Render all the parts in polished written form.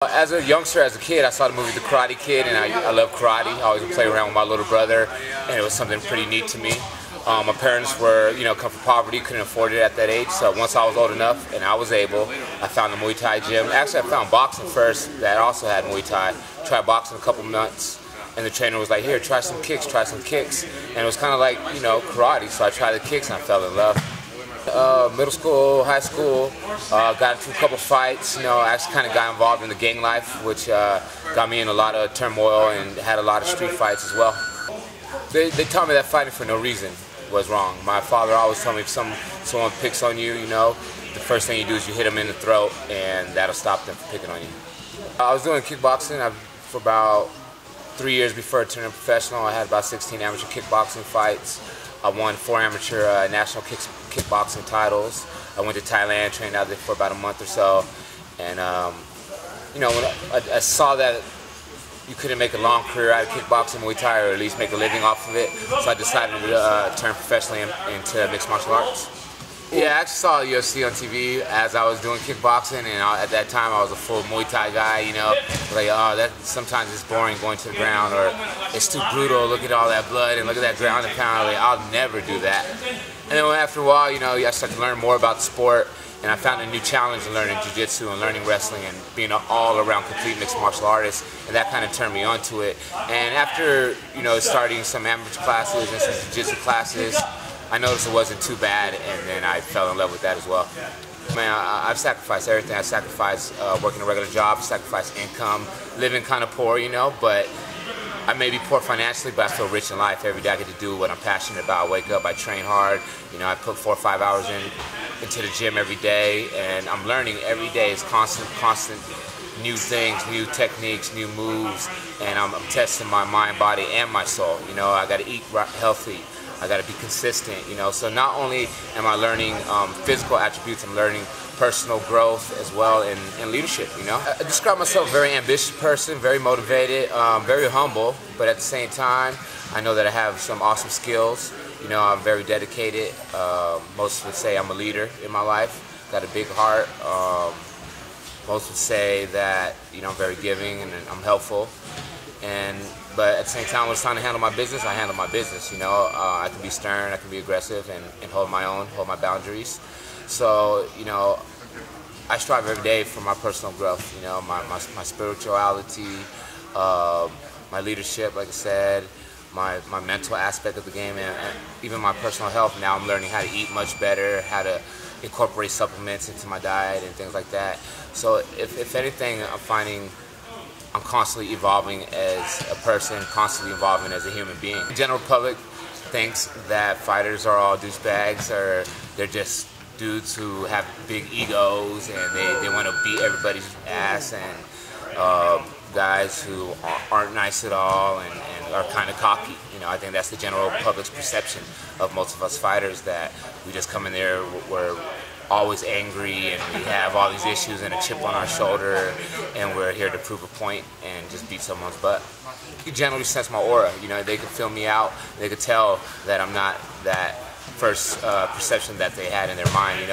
As a youngster, as a kid, I saw the movie The Karate Kid, and I love karate. I always would play around with my little brother, and it was something pretty neat to me. My parents were, come from poverty, couldn't afford it at that age, so once I was old enough and I was able, I found the Muay Thai gym. Actually, I found boxing first that also had Muay Thai. Tried boxing a couple months, and the trainer was like, here, try some kicks, and it was kind of like, karate, so I tried the kicks and I fell in love. Middle school, high school, got into a couple fights, I actually kind of got involved in the gang life, which got me in a lot of turmoil and had a lot of street fights as well. They taught me that fighting for no reason was wrong. My father always told me if someone picks on you, the first thing you do is you hit them in the throat, and that'll stop them from picking on you. I was doing kickboxing for about 3 years before turning professional. I had about 16 amateur kickboxing fights. I won 4 amateur national kickboxing titles. I went to Thailand, trained out there for about a month or so, and when I saw that you couldn't make a long career out of kickboxing, Muay Thai, or at least make a living off of it, so I decided to turn professionally into mixed martial arts. Yeah, I actually saw UFC on TV as I was doing kickboxing, and at that time I was a full Muay Thai guy, like, oh, that sometimes it's boring going to the ground, or it's too brutal, look at all that blood, and look at that ground and pound, like, I'll never do that. And then after a while, I started to learn more about the sport, and I found a new challenge in learning jiu-jitsu and learning wrestling and being an all-around complete mixed martial artist, and that kind of turned me onto it. And after, starting some amateur classes and some jiu-jitsu classes, I noticed it wasn't too bad, and then I fell in love with that as well. Man, I've sacrificed everything. I sacrificed working a regular job, sacrificed income, living kind of poor, but I may be poor financially, but I feel rich in life. Every day I get to do what I'm passionate about. I wake up, I train hard, I put 4 or 5 hours into the gym every day, and I'm learning every day. It's constant new things, new techniques, new moves, and I'm testing my mind, body, and my soul. I got to eat healthy. I got to be consistent, So not only am I learning physical attributes, I'm learning personal growth as well and leadership, I describe myself a very ambitious person, very motivated, very humble, but at the same time, I know that I have some awesome skills. I'm very dedicated. Most would say I'm a leader in my life. Got a big heart. Most would say that, I'm very giving and I'm helpful. But at the same time, when it's time to handle my business, I handle my business, I can be stern, I can be aggressive, and hold my own, hold my boundaries. So, I strive every day for my personal growth, my spirituality, my leadership, like I said, my mental aspect of the game, and even my personal health. Now I'm learning how to eat much better, how to incorporate supplements into my diet and things like that. So if anything, I'm finding I'm constantly evolving as a person, constantly evolving as a human being. The general public thinks that fighters are all douchebags, or they're just dudes who have big egos and they want to beat everybody's ass, and guys who aren't nice at all and are kind of cocky. I think that's the general public's perception of most of us fighters, that we just come in there, we're always angry, and we have all these issues and a chip on our shoulder, and we're here to prove a point and just beat someone's butt. You generally sense my aura, they can feel me out, they could tell that I'm not that first perception that they had in their mind,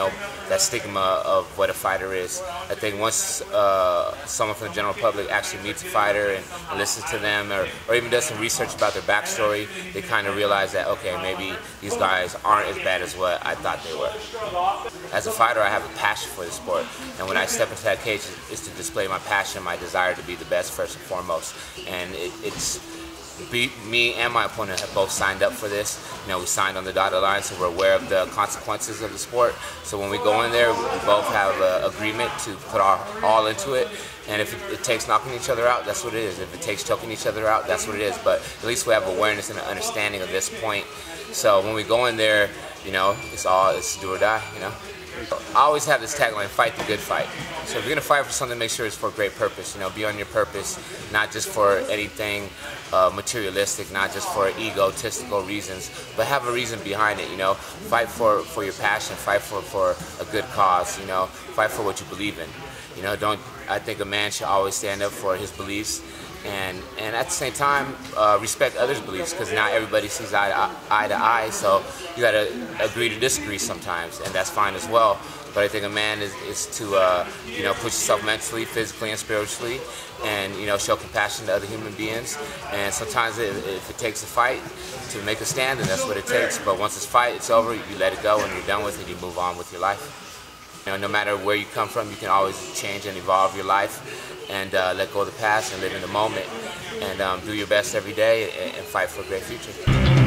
that stigma of what a fighter is. I think once someone from the general public actually meets a fighter and listens to them, or even does some research about their backstory, they kind of realize that, okay, maybe these guys aren't as bad as what I thought they were. As a fighter, I have a passion for the sport, and when I step into that cage, it's to display my passion, my desire to be the best first and foremost. And me and my opponent have both signed up for this. We signed on the dotted line, so we're aware of the consequences of the sport. So when we go in there, we both have an agreement to put our all into it. And if it takes knocking each other out, that's what it is. If it takes choking each other out, that's what it is. But at least we have awareness and an understanding of this point. So when we go in there, it's do or die, I always have this tagline, fight the good fight. So if you're going to fight for something, make sure it's for a great purpose. Be on your purpose, not just for anything materialistic, not just for egotistical reasons, but have a reason behind it. Fight for your passion, fight for a good cause. Fight for what you believe in. You know, I think a man should always stand up for his beliefs, and at the same time respect others' beliefs, because not everybody sees eye to eye. So you got to agree to disagree sometimes, and that's fine as well. But I think a man is to you know, push yourself mentally, physically, and spiritually, and you know, show compassion to other human beings. And sometimes if it takes a fight to make a stand, then that's what it takes. But once it's fight, it's over. You let it go, and you're done with it. You move on with your life. You know, no matter where you come from, you can always change and evolve your life, and let go of the past and live in the moment, and do your best every day and fight for a great future.